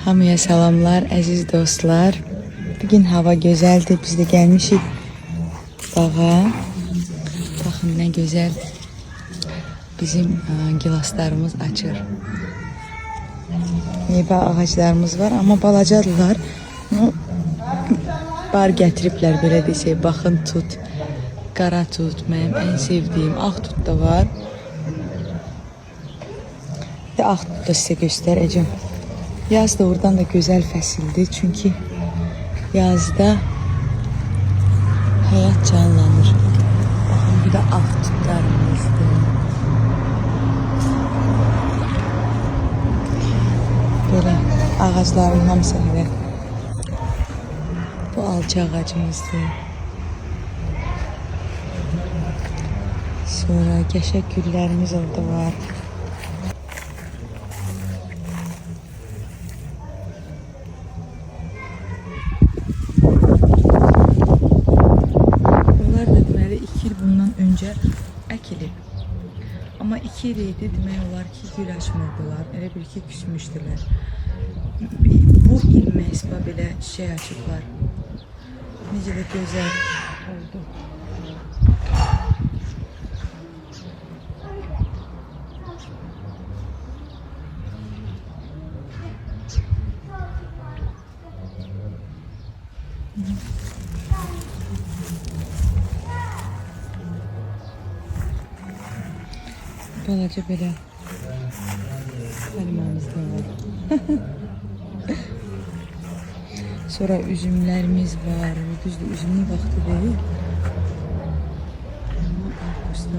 Hamıya salamlar, əziz dostlar. Bugün hava gözəldir. Biz də gəlmişik bağa. Baxın nə gözəl bizim gilaslarımız açır. Meyvə ağaclarımız var, amma balacadırlar. Bar gətiriblər, belə desək. Baxın tut, qara tut, mənim ən sevdiyim. Ağ tut da var. Və ağ tut da sizə göstərəcəm. Yaz da oradan da gözəl fəsildir. Çünki yazda həyat canlanır. Baxın, bir də ağ tutlarımızdır. Belə ağacların hamısı hələ. Bu alça ağacımızdır. Sonra qəşəng güllərimiz orada var. Bunlar da deməli 2 il bundan öncə əkilib. Amma 2 il idi, demək olar ki, gül açmırdılar. Elə bir ki, küsmüşdülər. Bu il məhz belə çiçək açıblar. Necə də gözəl oldu. Balaca belə kalimamız da var. Sonra üzümlərimiz var. Düzdür, üzümlü vaxtı deyil. Amma avqustda